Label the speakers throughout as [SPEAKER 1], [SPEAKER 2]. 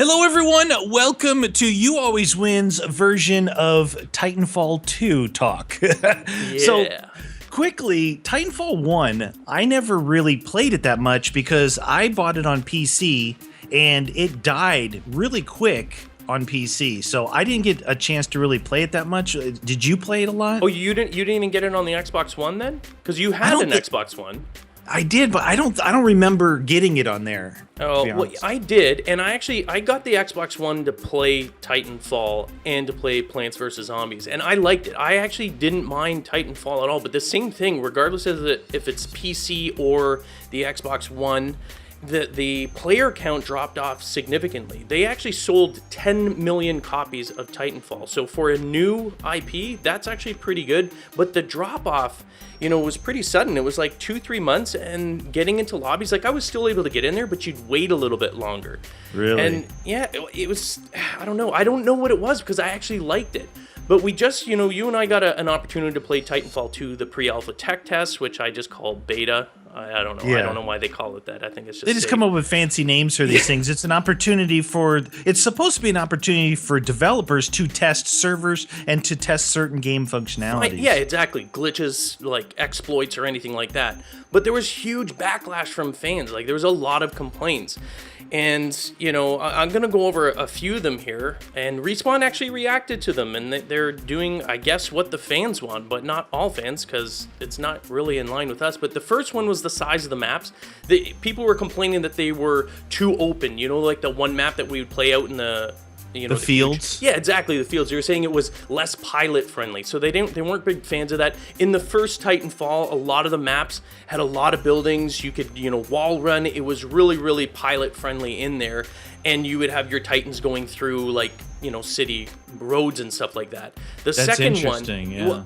[SPEAKER 1] Hello, everyone. Welcome to You Always Win's version of Titanfall 2 talk. So, quickly, Titanfall 1, I never really played it that much because I bought it on PC and it died really quick on PC. So I didn't get a chance to really play it that much. Did you play it a lot?
[SPEAKER 2] Oh, you didn't even get it on the Xbox One then? Because you had an Xbox One.
[SPEAKER 1] I did, but I don't remember getting it on there.
[SPEAKER 2] Oh, well, I did, and I got the Xbox One to play Titanfall and to play Plants vs. Zombies, and I liked it. I actually didn't mind Titanfall at all, but the same thing, regardless of if it's PC or the Xbox One, the player count dropped off significantly. They actually sold 10 million copies of Titanfall. So for a new IP, that's actually pretty good. But the drop off, was pretty sudden. It was like 2-3 months, and getting into lobbies, like I was still able to get in there, but you'd wait a little bit longer.
[SPEAKER 1] Really?
[SPEAKER 2] And yeah, it was, I don't know. I don't know what it was because I actually liked it. But we just, you and I got an opportunity to play Titanfall 2, the pre-alpha tech test, which I just call beta. I don't know. Yeah. I don't know why they call it that. I think it's just...
[SPEAKER 1] They just come up with fancy names for these things. It's an opportunity it's supposed to be an opportunity for developers to test servers and to test certain game functionalities.
[SPEAKER 2] Yeah, exactly. Glitches, like exploits or anything like that. But there was huge backlash from fans. Like, there was a lot of complaints. And, I'm going to go over a few of them here. And Respawn actually reacted to them. And they're doing, I guess, what the fans want. But not all fans, because it's not really in line with us. But the first one was the size of the maps. People were complaining that they were too open. Like the one map that we would play out in the...
[SPEAKER 1] the fields?
[SPEAKER 2] Yeah, exactly, the fields. They were saying it was less pilot-friendly. So they weren't big fans of that. In the first Titanfall, a lot of the maps had a lot of buildings. You could, wall run. It was really, really pilot-friendly in there. And you would have your Titans going through, like, city roads and stuff like that.
[SPEAKER 1] That's second one... yeah.
[SPEAKER 2] Well,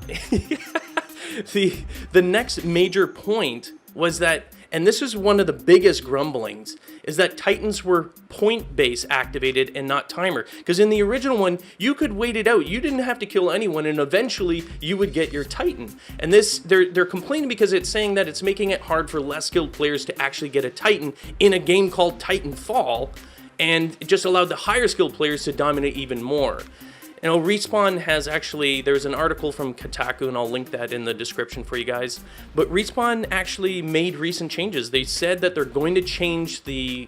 [SPEAKER 2] the next major point was that, and this is one of the biggest grumblings, is that Titans were point-based activated and not timer. Because in the original one, you could wait it out. You didn't have to kill anyone, and eventually you would get your Titan. And this, they're complaining because it's saying that it's making it hard for less skilled players to actually get a Titan in a game called Titanfall, and it just allowed the higher skilled players to dominate even more. Respawn has actually, there's an article from Kotaku, and I'll link that in the description for you guys, but Respawn actually made recent changes. They said that they're going to change the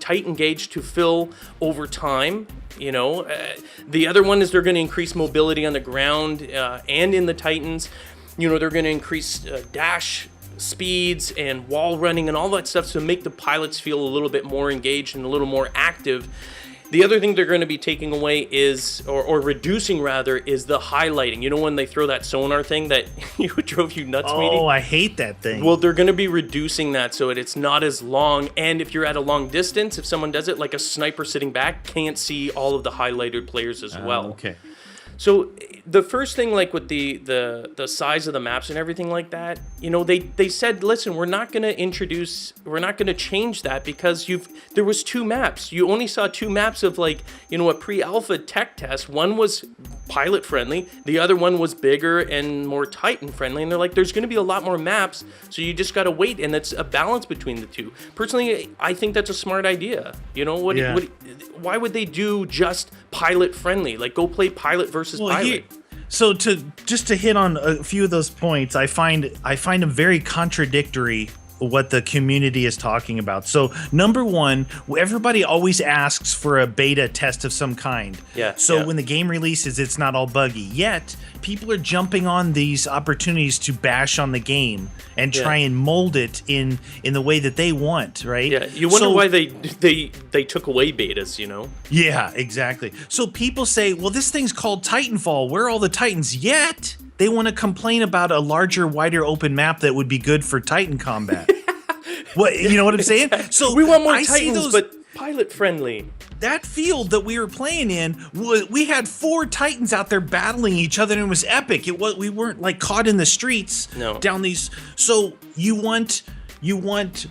[SPEAKER 2] Titan gauge to fill over time. The other one is they're going to increase mobility on the ground and in the Titans. They're going to increase dash speeds and wall running and all that stuff to make the pilots feel a little bit more engaged and a little more active. The other thing they're going to be taking away is, or reducing rather, is the highlighting. When they throw that sonar thing that drove you nuts, meeting?
[SPEAKER 1] Oh, I hate that thing.
[SPEAKER 2] Well, they're going to be reducing that so it's not as long. And if you're at a long distance, if someone does it, like a sniper sitting back, can't see all of the highlighted players as well.
[SPEAKER 1] Okay.
[SPEAKER 2] So the first thing, like with the size of the maps and everything like that, they said, listen, we're not going to change that because there was 2 maps. You only saw 2 maps of a pre-alpha tech test. One was pilot friendly. The other one was bigger and more Titan friendly. And they're like, there's going to be a lot more maps. So you just got to wait. And it's a balance between the two. Personally, I think that's a smart idea. Why would they do just pilot friendly? Like, go play pilot versus pilot.
[SPEAKER 1] So to hit on a few of those points, I find them very contradictory what the community is talking about. So number one, everybody always asks for a beta test of some kind.
[SPEAKER 2] Yeah.
[SPEAKER 1] So when the game releases, it's not all buggy. Yet people are jumping on these opportunities to bash on the game and try and mold it in the way that they want, right?
[SPEAKER 2] Yeah. You wonder why they took away betas,
[SPEAKER 1] Yeah, exactly. So people say, well, this thing's called Titanfall. Where are all the Titans? Yet they want to complain about a larger, wider open map that would be good for Titan combat. What, you know what I'm saying? So
[SPEAKER 2] we want more Titans, but pilot friendly.
[SPEAKER 1] That field that we were playing in, we had 4 Titans out there battling each other, and it was epic. We weren't like caught in the streets down these. So you want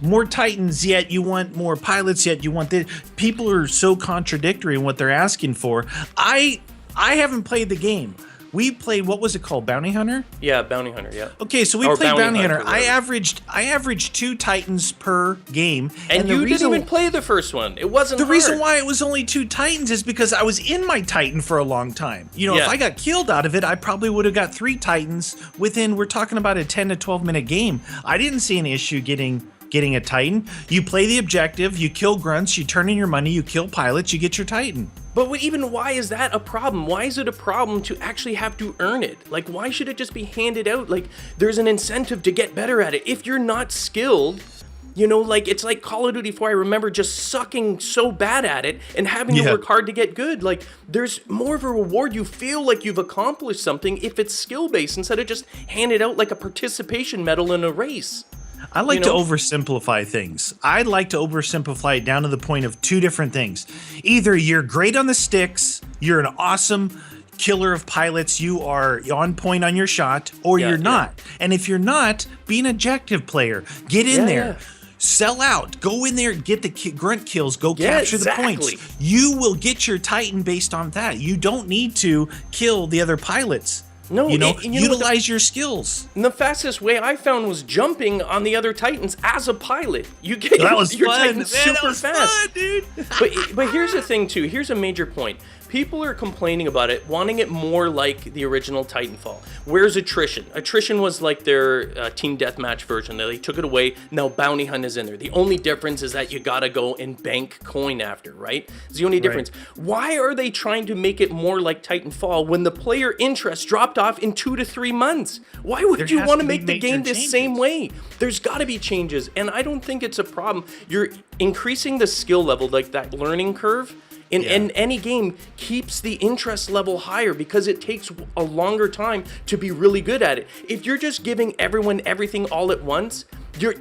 [SPEAKER 1] more Titans, yet you want more pilots, yet you want this. People are so contradictory in what they're asking for. I haven't played the game. we played, what was it called? Bounty Hunter?
[SPEAKER 2] Yeah, Bounty Hunter, yeah.
[SPEAKER 1] Okay, so we
[SPEAKER 2] Or
[SPEAKER 1] played Bounty Hunter.
[SPEAKER 2] whatever.
[SPEAKER 1] I averaged 2 Titans per game.
[SPEAKER 2] And
[SPEAKER 1] the
[SPEAKER 2] you
[SPEAKER 1] reason,
[SPEAKER 2] didn't even play the first one. It wasn't
[SPEAKER 1] The
[SPEAKER 2] hard.
[SPEAKER 1] reason why it was only 2 Titans is because I was in my Titan for a long time. You know, if I got killed out of it, I probably would have got 3 Titans within, we're talking about a 10 to 12 minute game. I didn't see an issue getting a Titan. You play the objective, you kill grunts, you turn in your money, you kill pilots, you get your Titan.
[SPEAKER 2] But even why is that a problem? Why is it a problem to actually have to earn it? Like, why should it just be handed out? Like, there's an incentive to get better at it. If you're not skilled, you know, like, it's like Call of Duty 4. I remember just sucking so bad at it and having to work hard to get good. Like, there's more of a reward. You feel like you've accomplished something if it's skill-based instead of just handed out like a participation medal in a race.
[SPEAKER 1] I like to oversimplify things. I like to oversimplify it down to the point of 2 different things. Either you're great on the sticks, you're an awesome killer of pilots, you are on point on your shot, or you're not. And if you're not, be an objective player. Get in there. Sell out. Go in there, get the grunt kills, go capture the points. You will get your Titan based on that. You don't need to kill the other pilots.
[SPEAKER 2] No,
[SPEAKER 1] utilize your skills.
[SPEAKER 2] And the fastest way I found was jumping on the other Titans as a pilot. You get
[SPEAKER 1] that was
[SPEAKER 2] your
[SPEAKER 1] fun.
[SPEAKER 2] Titans super fast,
[SPEAKER 1] fun, dude.
[SPEAKER 2] But here's the thing too. Here's a major point. People are complaining about it, wanting it more like the original Titanfall. Where's attrition? Attrition was like their team deathmatch version. They took it away. Now Bounty Hunt is in there. The only difference is that you gotta go and bank coin after, right? It's the only difference. Why are they trying to make it more like Titanfall when the player interest dropped off in 2 to 3 months? Why would you want to make the game the same way? There's gotta be changes, and I don't think it's a problem. You're increasing the skill level, like that learning curve. In any game keeps the interest level higher because it takes a longer time to be really good at it. If you're just giving everyone everything all at once,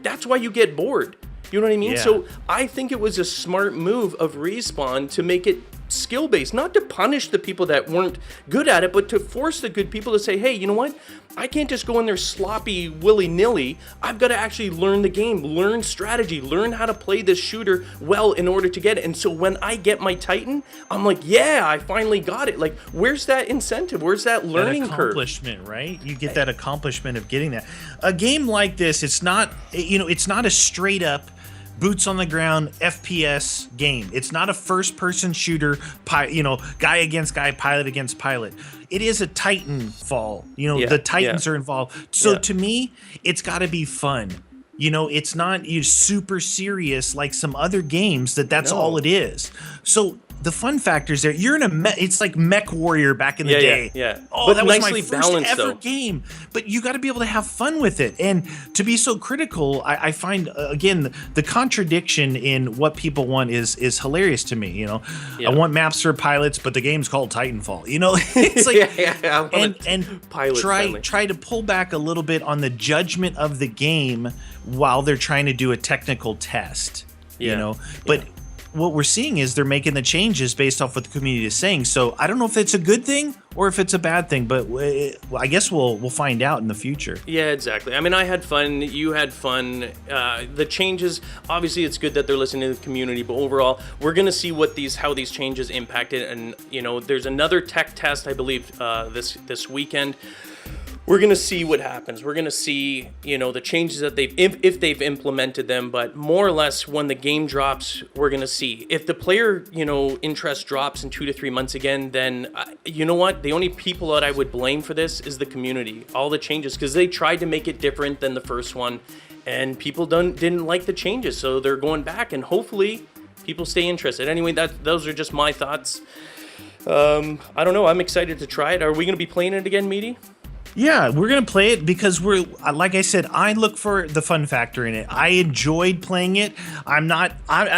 [SPEAKER 2] that's why you get bored. You know what I mean?
[SPEAKER 1] Yeah.
[SPEAKER 2] So I think it was a smart move of Respawn to make it skill-based, not to punish the people that weren't good at it, but to force the good people to say, hey, you know what? I can't just go in there sloppy willy-nilly. I've got to actually learn the game, learn strategy, learn how to play this shooter well in order to get it. And so when I get my Titan, I'm like, yeah, I finally got it. Like, where's that incentive? Where's that learning curve?
[SPEAKER 1] Accomplishment, right? You get that accomplishment of getting that. A game like this, it's not, it's not a straight up boots on the ground FPS game. It's not a first-person shooter, guy against guy, pilot against pilot. It is a Titanfall. The Titans are involved. So to me, it's got to be fun. It's not super serious like some other games that's all it is. So the fun factors there. You're in it's like Mech Warrior back in the day. Oh,
[SPEAKER 2] but
[SPEAKER 1] that was
[SPEAKER 2] nicely
[SPEAKER 1] my first
[SPEAKER 2] balanced,
[SPEAKER 1] ever
[SPEAKER 2] though.
[SPEAKER 1] game. But you got to be able to have fun with it. And to be so critical, I find, again, the contradiction in what people want is hilarious to me. I want maps for pilots, but the game's called Titanfall. It's like, and try to pull back a little bit on the judgment of the game while they're trying to do a technical test. But what we're seeing is they're making the changes based off what the community is saying. So I don't know if it's a good thing or if it's a bad thing, but I guess we'll find out in the future.
[SPEAKER 2] Yeah, exactly. I mean, I had fun. You had fun. The changes, obviously, it's good that they're listening to the community, but overall, we're gonna see how these changes impact it. And there's another tech test, I believe, this weekend. We're going to see what happens. We're going to see, the changes that if they've implemented them, but more or less when the game drops, we're going to see. If the player, interest drops in 2 to 3 months again, then you know what? The only people that I would blame for this is the community, all the changes, because they tried to make it different than the first one, and people didn't like the changes, so they're going back, and hopefully people stay interested. Anyway, those are just my thoughts. I don't know. I'm excited to try it. Are we going to be playing it again, Meaty?
[SPEAKER 1] Yeah, we're going to play it because like I said, I look for the fun factor in it. I enjoyed playing it. I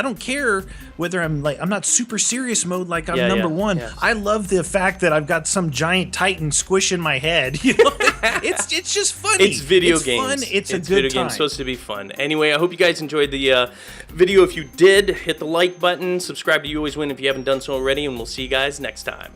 [SPEAKER 1] don't care whether I'm not super serious mode like I'm number one. Yeah. I love the fact that I've got some giant Titan squishing my head. It's just funny.
[SPEAKER 2] It's video
[SPEAKER 1] games.
[SPEAKER 2] Fun.
[SPEAKER 1] It's a good
[SPEAKER 2] video
[SPEAKER 1] time.
[SPEAKER 2] It's supposed to be fun. Anyway, I hope you guys enjoyed the video. If you did, hit the like button, subscribe to You Always Win if you haven't done so already, and we'll see you guys next time.